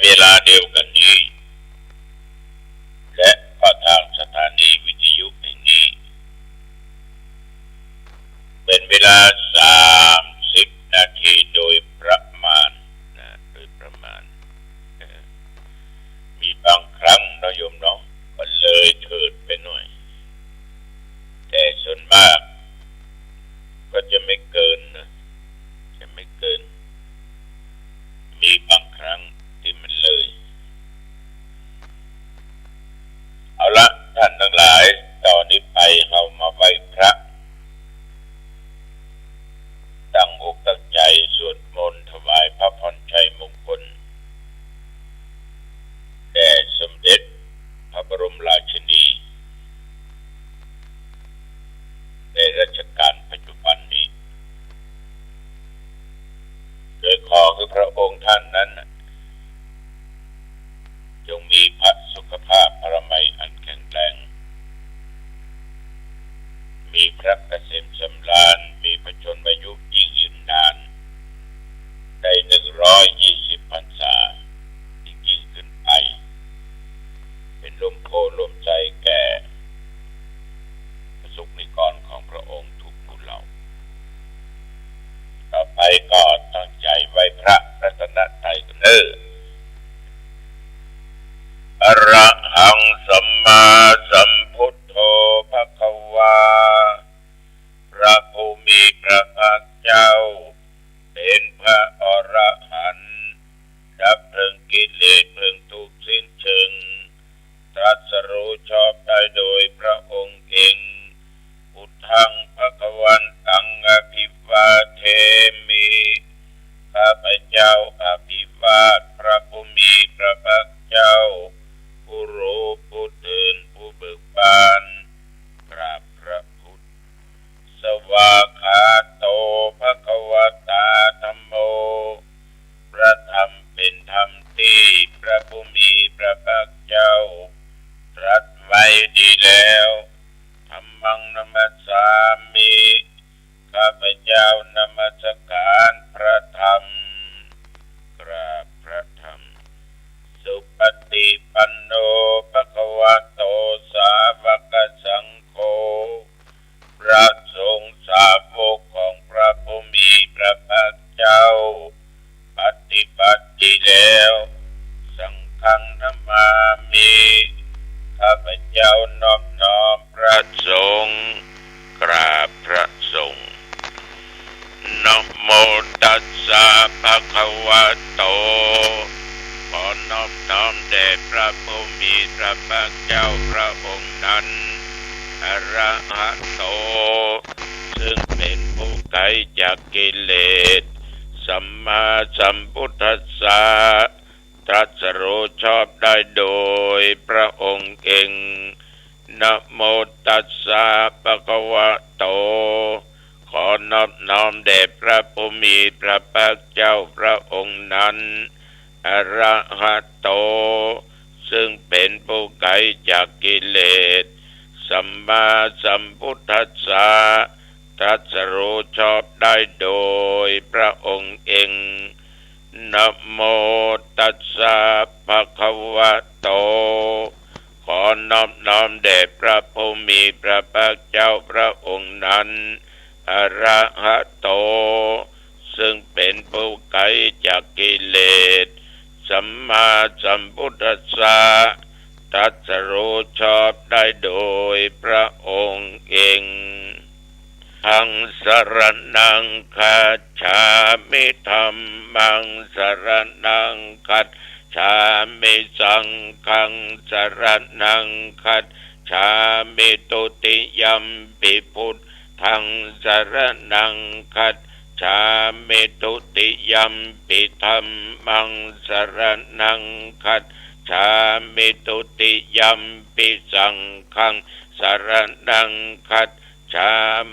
เวลาเดียวกันนี้และก็ทางสถานีวิทยุแห่งนี้เป็นเวลา30 นาทีโดยประมาณมีบางครั้งนะโยมเนาะก็เลยเถิดไปหน่อยแต่ส่วนมากก็จะไม่เกินมีบางครั้งที่มันเลยเอาละท่านทั้งหลายต่อนนี้ไปเรามาไหว้พระตั้งอกตั้งใจสวดมนต์ถวายพระพรชัยมงคลแด่สมเด็จพระบรมราชินีในรัชกาลปัจจุบันนี้โดยขอคือพระองค์ท่านนั้นจงมีพระสุขภาพพระมัยอันแข็งแรงมีพระเกษมสำราญมีพระชนมายุยิ่งยืนนานได้120 พรรษายิ่งขึ้นไปเป็นลมโพลมใจแก่ประสบนิกรของพระองค์ทุกผู้เหล่าต่อไปก็ตั้งใจไว้พระรัตนตรัยกันเด้ออะระหังสัมมาสัมพุทโธภควาพระผู้มีพระภาคเจ้าเป็นพระอรหันต์ดับเพลิงกิเลสเพลิงทุกข์สิ้นเชิงตรัสรู้ชอบได้โดยพระองค์เองพุทธังภวันตังอภิวาเทมิข้าพเจ้าอภิวาทพระผู้มีพระภาคเจ้าผู้รู้ผู้ตื่นผู้เบิกบานกราบพระพุทธสวากขาโตภควตาธัมโมพระธรรมเป็นธรรมที่พระผู้มีพระภาคเจ้าตรัสไว้ดีแล้วธัมมังนัมสสามิข้าพเจ้านมัสการพระธรรมกราบพระธรรมสุปฏิปันโนภควโตสาวกสังโฆพระสงฆ์สาวกของพระผู้มีพระภาคเจ้าปฏิบัติดีแล้วสังฆังนามามิข้าพเจ้านอบน้อมพระสงฆ์กราบพระสงฆ์นะโมตัสสะภะคะวะโตขอนอบน้อมแด่พระผู้มีพระภาคเจ้าพระองค์นั้นอะระหะโตซึ่งเป็นผู้ไกลจากกิเลสสัมมาสัมพุทธัสสะตรัสรู้ชอบได้โดยพระองค์เองนะโมตัสสะภะคะวะโตขอนอบน้อมแด่พระผู้มีพระภาคเจ้าพระองค์นั้นอะระหะโตซึ่งเป็นผู้ไกลจากกิเลสสัมมาสัมพุทธัสสะตรัสรู้ชอบได้โดยพระองค์เองนะโมตัสสะภะคะวะโตขอนอบน้อมแด่พระผู้มีพระภาคเจ้าพระองค์นั้นอะระหะโตซึ่งเป็นผู้ไกลจากกิเลสสัมมาสัมพุทธัสสะตรัสรู้ชอบได้โดยพระองค์เองทังสรณังคัจฉามิธัมมังสรณังคัจฉามิสังฆังสรณังคัจฉามิตุติยัมปิพุทธังสรณังคัจฉามิตุติยัมปิธัมมังสรณังคัจฉามิตุติยัมปิสังฆังสรณังคัจฉา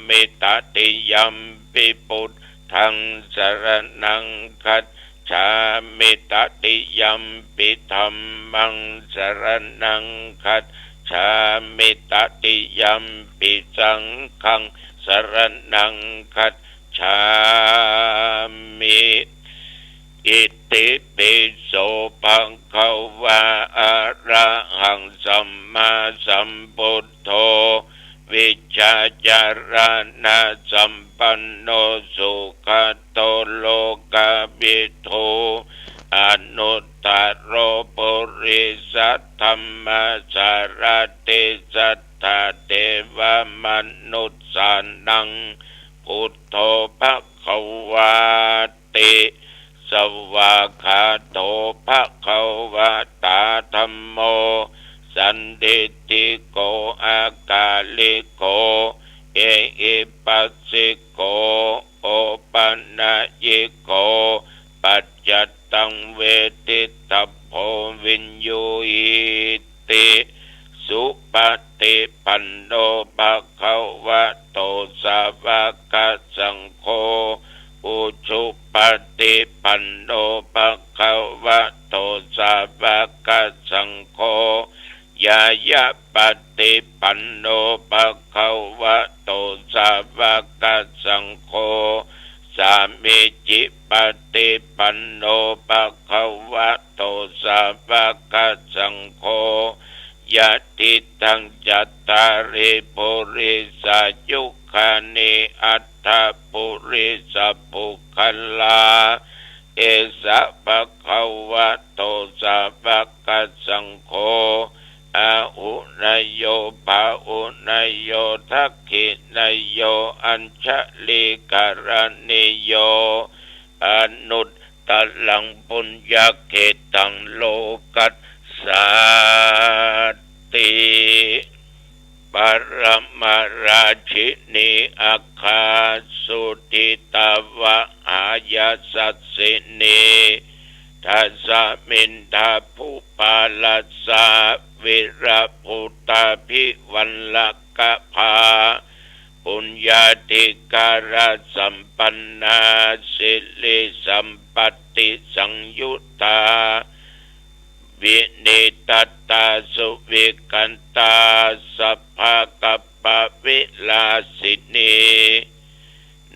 มิตติยัมปิพุทธังสรณังคัจฉามิตติยัมปิธัมมังสรณังคัจฉามิตติยัมปิสังฆังสรณังคัจฉามิอิติปิโสภะ โตโลกาวิโทอนุตตโรปุริสัทธัมมาสารติสัทธาเทวมนุษย์สานังพุทโธภควาติสวากขาโตภควตาธัมโมสันติติโกอากาลิโกเอหิปัสสิโกโอปัญญิโกปัจจตังเวทิตัพโพวินยูหิติสุปฏิปันโนภควโตสาวกสังโฆอุชุปฏิปันโนภควโตสาวกสังโฆยายะปฏิปันโนภควโตสาวกสังโฆสามิจิปฏิปันโนภควโตสาวกสังโฆยะติตังจัตตาริปุริสายุคานิอัตถปุริสปุคัลลาเอสะภควโตสาวกสังโฆอาหุนายโยภาหุนายโยทักขินายโยอัญชลิการณิโยอนุตตลังปุญญเกตังโลกัสสาติปรมาราชินีอาคาสุติตาวะอายาสัสสินีทัสสะมินทาภูปาลัสสะวิระพุตตาภิวันลกะภาปุญญาธิการสัมปันนาสิริสัมปัตติสังยุตตาวินิตัตตาสุวิกันตาสัพพะกัปปะวิลาสินี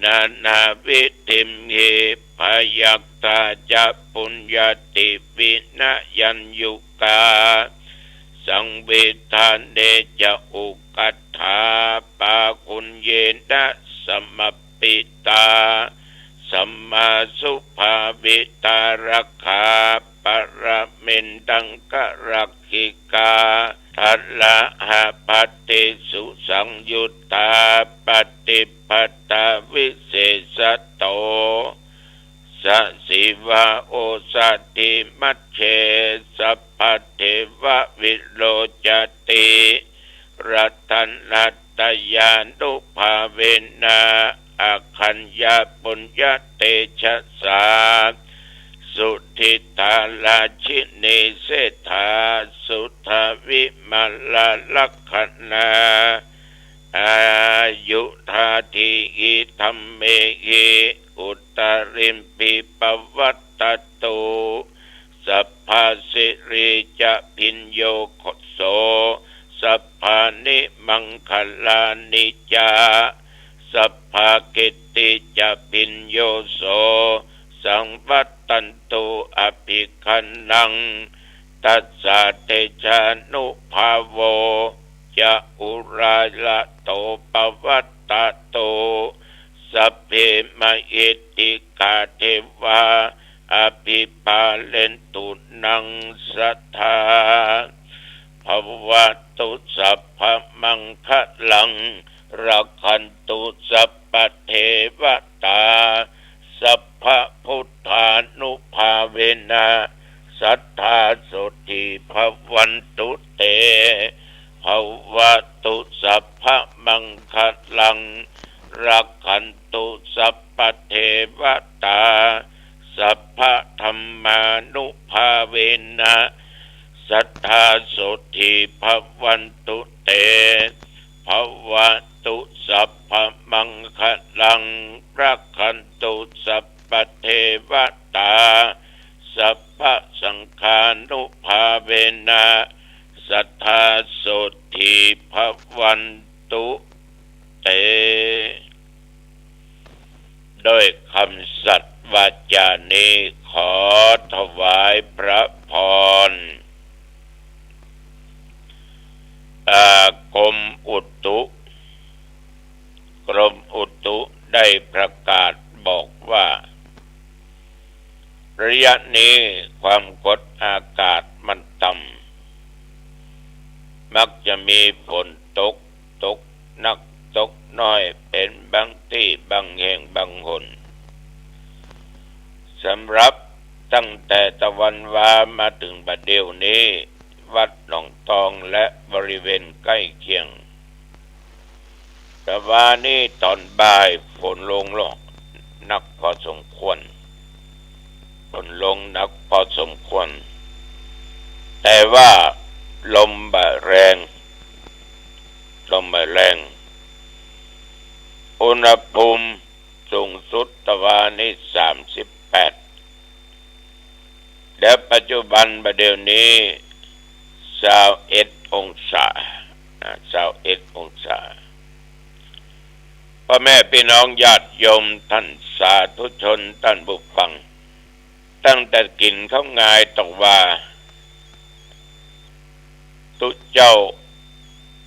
นานาวิติมหิพยัคตาจะปุญญาติวินะยัญยุกาสังเวทานเดจะอุกัฏฐาปาคุณเยนะสมปิตาสัมมาสุภาวิตารักขาปรมินตังกรักขิกาทัลละหะปัตติสุสังยุตตาปฏิปัตตาวิเศษโตสสิวะโอสัตติมัชเชสัพพเทวะวิโรจติรัตันนัตตยานุภาเวนะอาคัญญาปุญญเตชะสาสุทิตาลาชินิเสธาสุทวิมัลลลักขณาอายุธาทิอิธัมเมหิอุตริมปิปวัตตโตสัพพสิริจะพิญโยโคโสสัพพานิมังคลานิจาสัพพากิตติจะพิญโยโสสังวัตตันตุอภิคันนังตัสสะเตชานุภาโวจะอุราละโตปวัตตโตสัพเพมหิติกาเทวาอภิปาเลนตุนังสัทธาภวตุสัพพมังคะลังรักขันตุสัพพเทวตาสัพพพุทธานุภาเวนะสัทธาสุติภวันตุเตภวตุสัพพมังคะลังรักขันตุสัพพเทวตาสัพพธรรมานุภาเวนะสัทธาสุติภวันตุเตภวตุสัพพมังคะลังรักขันตุสัพพเทวตาสัพพสังฆานุภาเวนะสัทธาสุติภวันตุเตโดยคำสัตย์วาจานี้ขอถวายพระพรกรมอุตุได้ประกาศบอกว่า ระยะนี้ความกดอากาศมันต่ำมักจะมีฝนตกหนักตกน้อยเป็นบางที่บางแห่งบางหนสำหรับตั้งแต่ตะวันวามาถึงบัดเดี๋ยวนี้วัดหนองตองและบริเวณใกล้เคียงแต่ว่านี่ตอนบ่ายฝนลงหนักพอสมควรฝนลงหนักพอสมควรแต่ว่าลมแรงอุณหภูมิสูงสุดตะวันนี้38และปัจจุบันประเดี๋ยวนี้21องศาพ่อแม่พี่น้องญาติโยมท่านสาธุชนท่านผู้ฟังตั้งแต่กินข้าวงายตกว่าทุเจ้า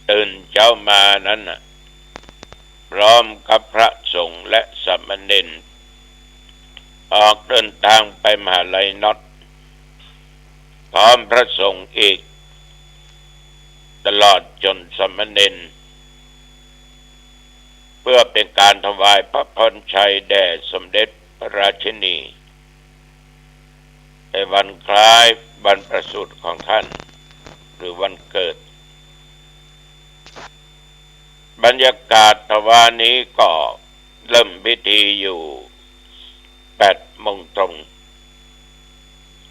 ตื่นเช้ามานั้นพร้อมกับพระสงฆ์และสามเณรออกเดินทางไปมหาลัยน็อตพร้อมพระสงฆ์อีกตลอดจนสามเณรเพื่อเป็นการถวายพระพรชัยแด่สมเด็จพระราชินีในวันคล้ายวันประสูติของท่านหรือวันเกิดบรรยากาศทวานี้ก็เริ่มพิธีอยู่8 โมงตรง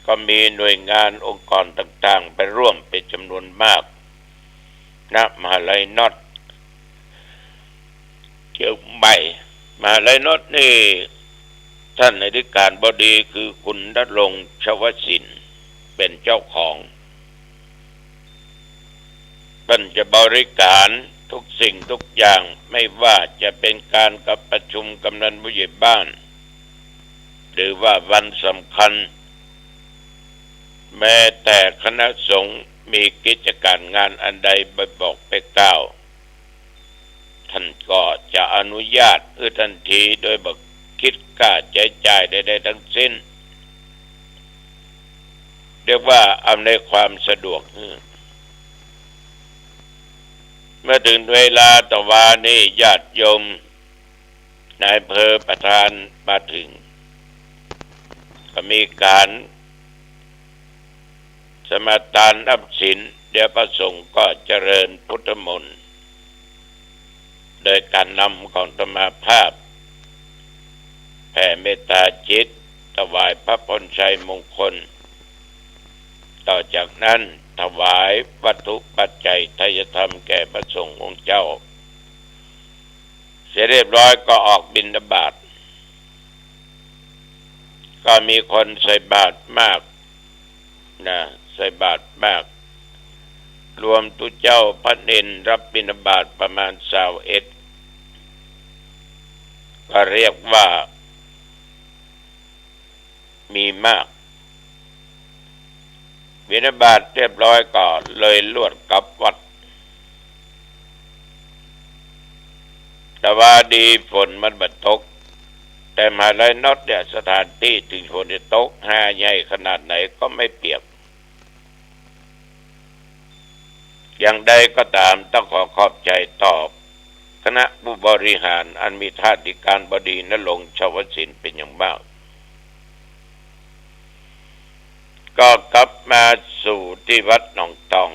ก็มีหน่วยงานองค์กรต่างๆไปร่วมเป็นจำนวนมากณมหาลัยน็อตเชียงใหม่มหาลัยน็อตนี่ท่านอธิการบดีคือคุณณรงค์ชวศิลป์เป็นเจ้าของท่านจะบริการทุกสิ่งทุกอย่างไม่ว่าจะเป็นการกับประชุมกำนันผู้ใหญ่บ้านหรือว่าวันสำคัญแม้แต่คณะสงฆ์มีกิจการงานอันใดไปบอกไปกล่าวท่านก็จะอนุญาตทันทีโดยบอกคิดค่าใช้จ่ายใดๆทั้งสิ้นเรียกว่าอำนวยความสะดวกเมื่อถึงเวลาตะวานี้ญาติโยมนายอำเภอประธานมาถึงก็มีการสมาทานรับศีลเดี๋ยวพระสงฆ์ก็เจริญพุทธมนต์โดยการนำของธรรมาภาพแผ่เมตตาจิตถวายพระพรชัยมงคลต่อจากนั้นถวายวัตถุปัจจัยทายธรรมแก่พระสงฆ์องค์เจ้าเสร็จเรียบร้อยก็ออกบิณฑบาตก็มีคนใส่บาตรมากใส่บาตรมากรวมทุเจ้าพระเนรรับบิณฑบาตประมาณ21ก็เรียกว่ามีมากบิณฑบาตเรียบร้อยก็เลยลวดกลับวัดแต่ว่าดีฝนมันบัดตกแต่มหาลัยน็อตเนี่ยสถานที่ถึงฝนจะตกใหญ่ขนาดไหนก็ไม่เปียกอย่างใดก็ตามต้องขอขอบใจตอบคณะผู้บริหารอันมีท่าธิการบดีณรงค์ชวศิลป์เป็นอย่างมากก็กลับมาสู่ที่วัดหนองตอง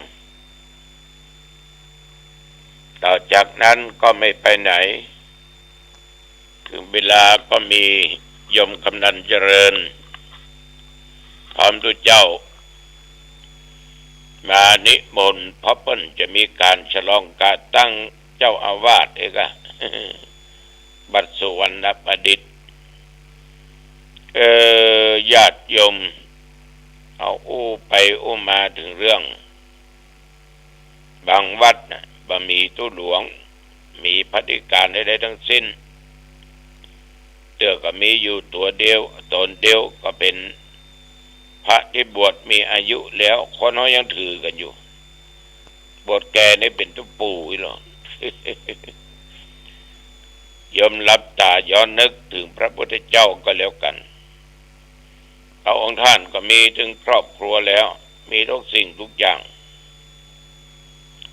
ต่อจากนั้นก็ไม่ไปไหนถึงเวลาก็มีโยมกำนันเจริญพร้อมทุกเจ้ามานิมนต์เพราะเพิ่นจะมีการฉลองการตั้งเจ้าอาวาสบัดสุวรรณประดิษฐ์ญาติโยมเอาไปมาถึงเรื่องบางวัดบ่มีตู้หลวงมีปฏิการใดๆทั้งสิ้นเตือก็มีอยู่ตัวเดียวตนเดียวก็เป็นพระที่บวชมีอายุแล้วคนน้อยยังถือกันอยู่บวชแก่นี่เป็นตุ๊ปู่อีหรอยอมรับตาย้อนนึกถึงพระพุทธเจ้าก็แล้วกัน พระองค์ท่านก็มีถึงครอบครัวแล้วมีทุกสิ่งทุกอย่าง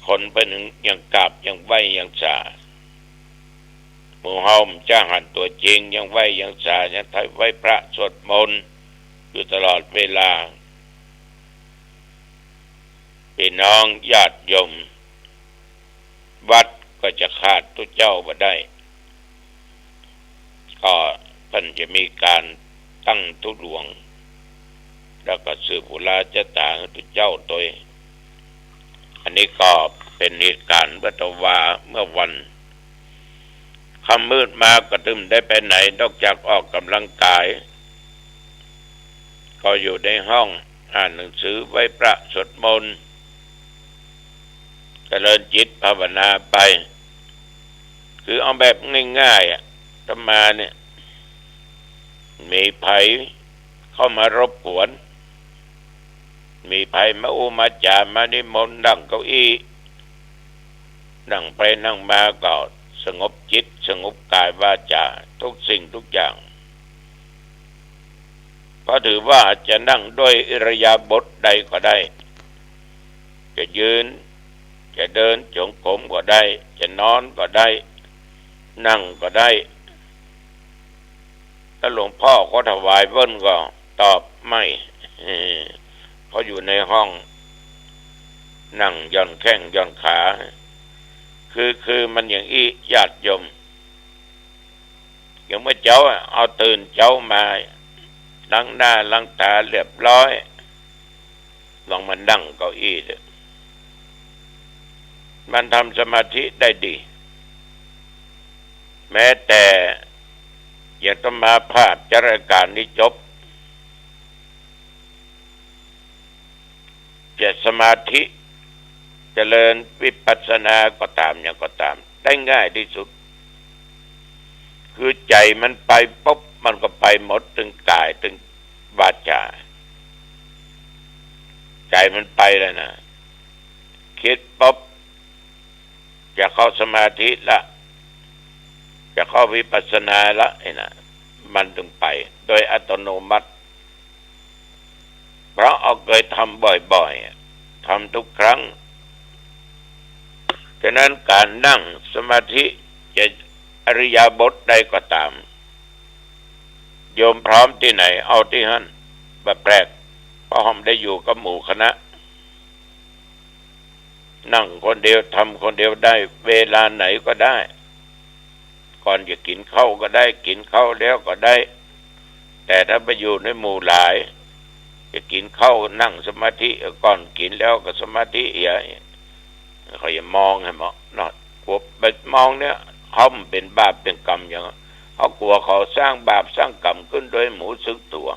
คนเป็นหนึ่งยังกราบยังไหวยังสาหมู่เฮาจ้าหันตัวจริงยังไหวยังสายังไทยไหวพระสวดมนต์อยู่ตลอดเวลาพี่น้องญาติโยมวัดก็จะขาดตุเจ้าบ่ได้ก็เพิ่นจะมีการตั้งทุดวงแล้วก็สืบอุลาจะต่างตุเจ้าตัวอันนี้ก็เป็นเหตุการณ์วัตวาเมื่อวันค่ำมืดมาก็ตึมได้ไปไหนนอกจากออกกำลังกายก็อยู่ในห้องอ่านหนังสือไหว้พระสวดมนต์เจริญจิตภาวนาไปคือเอาแบบง่ายๆธรรมาเนี่ยมีภัยเข้ามารบกวนมีภัยมามาจามานิมนต์นั่งเก้าอี้นั่งไปนั่งมาก็สงบจิตสงบกายวาจาทุกสิ่งทุกอย่างก็ถือว่าจะนั่งด้วยอิริยาบถใดก็ได้จะยืนจะเดินจงกรมก็ได้จะนอนก็ได้นั่งก็ได้แล้วหลวงพ่อก็ถวายเบิ้ลก็ตอบไม่เพราะอยู่ในห้องนั่งย่อนแข้งย่อนขาคือมันอย่างอี้ญาติโยมอย่างเมื่อเจ้าเอาตื่นเจ้ามาล้างหน้าล้างตาเรียบร้อยลองมานั่งเก้าอี้เถอะมันทำสมาธิได้ดีแม้แต่อย่าต้องมาพลาดจัดรายการนี้จบจะสมาธิเจริญวิปัสสนาก็ตามอย่างก็ตามได้ง่ายที่สุดคือใจมันไปปุ๊บมันก็ไปหมดถึงกายถึงวาจาใจมันไปแล้วนะคิดปุ๊บจะเข้าสมาธิละจะเข้าวิปัสสนาละไอ้น่ะมันถึงไปโดยอัตโนมัติเพราะเอาเคยทำบ่อยๆทำทุกครั้งฉะนั้นการนั่งสมาธิจะอริยบทใดก็ตามโยมพร้อมที่ไหนเอาที่นั่นแบบแปลกเพราะผมได้อยู่กับหมู่คณะนั่งคนเดียวทำคนเดียวได้เวลาไหนก็ได้ก่อนจะกินข้าวก็ได้กินข้าวแล้วก็ได้แต่ถ้าไปอยู่ในหมู่หลายจะกินข้าวนั่งสมาธิก่อนกินแล้วก็สมาธิเขาอย่ามองให้เหมาะนอดกลัวไปมองเนี่ยเขาเป็นบาปเป็นกรรมอย่างเขากลัวเขาสร้างบาปสร้างกรรมขึ้นโดยหมูสึกตัว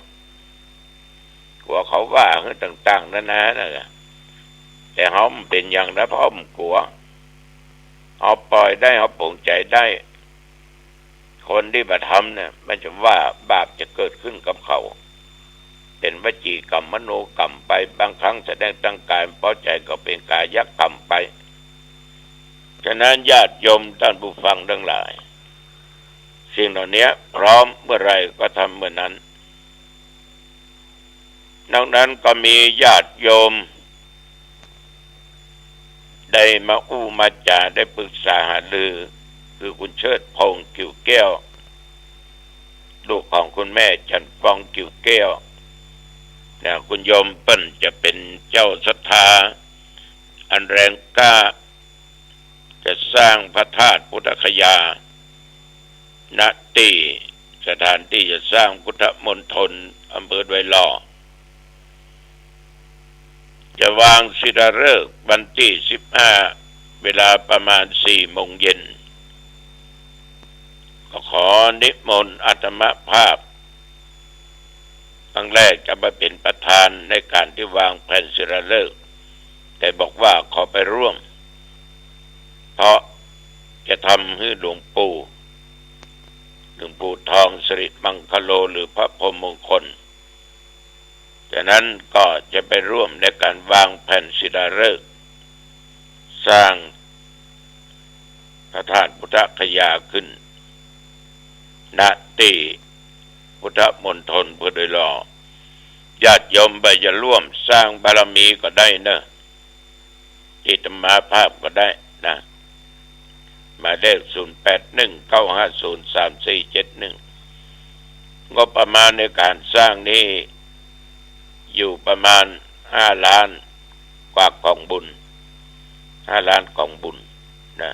กลัวเขาว่าต่างๆนั่นนะแต่เขาเป็นอย่างนั้นเพราะมันกลัวเขาปล่อยได้เขาปลงใจได้คนที่มาทำเนี่ยมันจะว่าบาปจะเกิดขึ้นกับเขาเป็นวจีกรรมมโนกรรมไปบางครั้งแสดงทางกายพอใจก็เป็นกายกรรมไปฉะนั้นญาติโยมท่านผู้ฟังทั้งหลายสิ่งเหล่านี้พร้อมเมื่อไรก็ทำเมื่อนั้นนอกนั้นก็มีญาติโยมได้มามาจาได้ปรึกษาหารือคือคุณเชิดพงษ์กิ่วแก้วลูกของคุณแม่จันฟองกิ่วแก้วเนี่ยคุณโยมเปิ้นจะเป็นเจ้าศรัทธาอันแรงกล้าจะสร้างพระธาตุพุทธคยาณที่สถานที่จะสร้างพุทธมณฑลอำเภอดอยหล่อจะวางศิลาฤกษ์วันที่15เวลาประมาณ 4 โมงเย็นก็ขอนิมนต์อาตมาภาพครั้งแรกจะมาเป็นประธานในการที่วางแผ่นศิลาฤกษ์แต่บอกว่าขอไปร่วมเพราะจะทำให้หลวงปู่ทองสิริมังคโลหรือพระพรหมมงคลฉะนั้นก็จะไปร่วมในการวางแผ่นศิลาฤกษ์สร้างพระธาตุพุทธคยาขึ้นณที่พุทธมณฑลพุทธดอยหล่อ ญาติโยมไปจะร่วมสร้างบารมีก็ได้เนอะจิตมาภาพก็ได้นะมาเลข0819503471งบประมาณในการสร้างนี้อยู่ประมาณ5 ล้านกว่ากองบุญ5 ล้านกองบุญนะ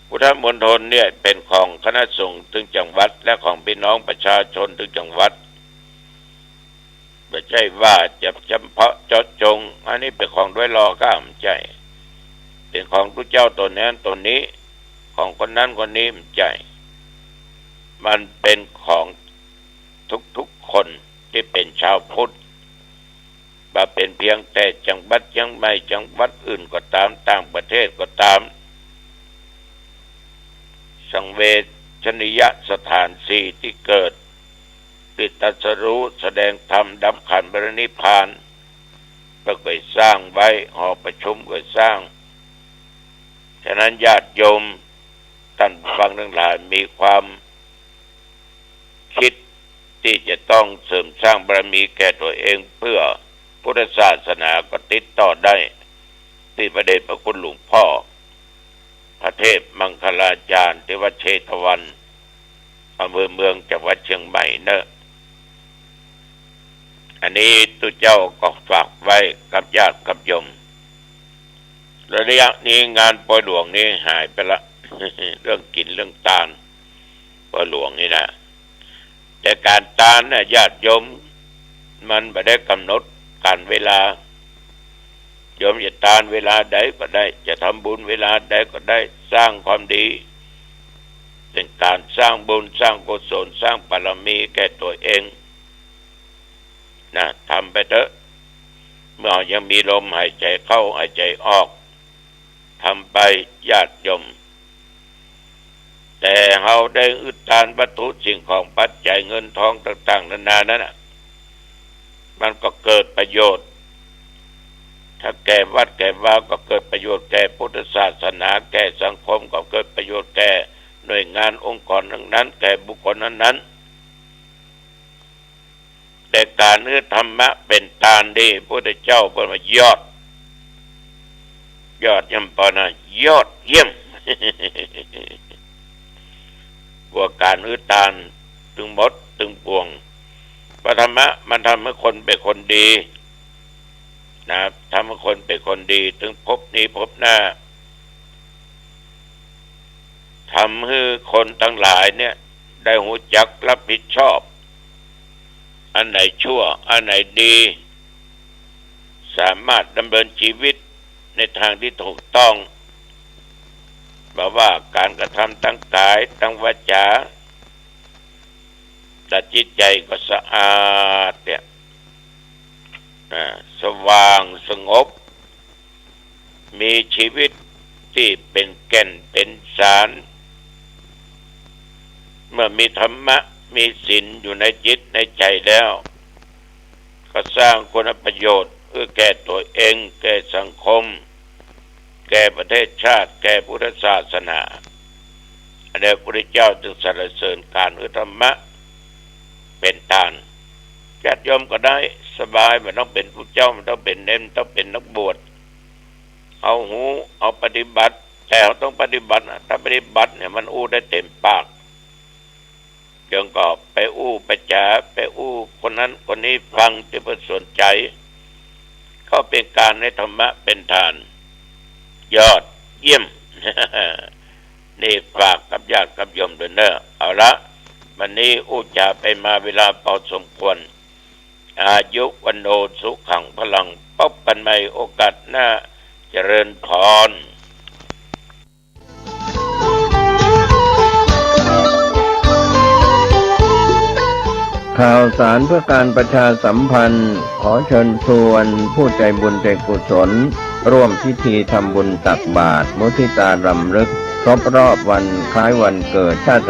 พุทธมณฑลเนี่ยเป็นของคณะสงฆ์ถึงจังหวัดและของพี่น้องประชาชนถึงจังหวัดไม่ใช่ว่าจะเฉพาะเจาะจงอันนี้เป็นของด้วยรอก้ามใจเป็นของพระเจ้าตัวนั้นตัวนี้ของคนนั้นคนนี้มันใจมันเป็นของทุกคนที่เป็นชาวพุทธมาเป็นเพียงแต่จังหวัดยังไม่จังหวัดอื่นก็ตามต่างประเทศก็ตามสังเวชนียสถานสี่ที่เกิดติดตรัสรู้แสดงธรรมดับขันธ์บรรนิพพานก็เคยสร้างไว้หอประชุมก็สร้างฉะนั้นญาติโยมท่านฟังทั้งหลายมีความคิดที่จะต้องเสริมสร้างบารมีแก่ตัวเองเพื่อพุทธศาสนาก็ติดต่อได้ที่พระเดชพระคุณหลวงพ่อพระเทพมังคลาจารย์ที่วัดเชตวันอำเภอเมืองจังหวัดเชียงใหม่เนอะอันนี้ตุเจ้าก็ฝากไว้กับญาติกับโยมระยะนี้งานปล่อยหลวงนี่หายไปละ เรื่องกินเรื่องตาลปล่อยหลวงนี่นะแต่การตาลน่ะญาติโยมมันไม่ได้กำหนดการเวลาโยมจะตาลเวลาใดก็ได้จะทำบุญเวลาใดก็ได้สร้างความดีเป็นการสร้างบุญสร้างกุศลสร้างบารมีแก่ตัวเองนะทำไปเถอะเมื่อยังมีลมหายใจเข้าหายใจออกทำไปญาติโยมแต่เราได้อึดทานวัตถุสิ่งของปัจจัยเงินทองต่างๆนานานั้นมันก็เกิดประโยชน์ถ้าแก่วัดแก่วาก็เกิดประโยชน์แก่พุทธศาสนาแก่สังคมก็เกิดประโยชน์แก่หน่วยงานองค์กรนั้นแก่บุคคลนั้นแต่การเนื้อธรรมะเป็นทานดีพระพุทธเจ้าเป็นว่ายอดย่ำปอนะยอดเยี่ยม กว่าการเนื้อทานถึงหมดถึงปวงพระธรรมะมันทำให้คนเป็นคนดีนะทำให้คนเป็นคนดีถึงพบนี้พบหน้าทำให้คนทั้งหลายเนี่ยได้หูจักรับผิดชอบอันไหนชั่วอันไหนดีสามารถดำเนินชีวิตในทางที่ถูกต้องบอกว่าการกระทำทั้งกายทั้งวาจาแต่จิตใจก็สะอาดเนี่ยสว่างสงบมีชีวิตที่เป็นแก่นเป็นสารเมื่อมีธรรมะมีศีลอยู่ในจิตในใจแล้วก็สร้างคุณประโยชน์เพื่อแก่ตัวเองแก่สังคมแก่ประเทศชาติแก่พุทธศาสนาอันนี้พระพุทธเจ้าจึงสรรเสริญการอุธรรมะเป็นทานญาติโยมก็ได้สบายไม่ต้องเป็นผู้เจ้าไม่ต้องเป็นเน้นต้องเป็นนักบวชเอาหูเอาปฏิบัติแต่เราต้องปฏิบัติถ้าปฏิบัติเนี่ยมันอู้ได้เต็มปากยังก็ไปอู้ไปจ๋าไปอู้คนนั้นคนนี้ฟังที่เพื่อสนใจเขาเป็นการในธรรมะเป็นทานยอดเยี่ยม นี่ฝากกับญาติกับโยมด้วยเนอะเอาละวันนี้อู้จ่าไปมาเวลาพอสมควรอายุวันโนสุขังพลังพบกันใหม่โอกาสหน้าเจริญพรข่าวสารเพื่อการประชาสัมพันธ์ขอเชิญชวนผู้ใจบุญใจกุศลร่วมพิธีทำบุญตักบาตรมุทิตารำลึกครบรอบวันคล้ายวันเกิดชาติ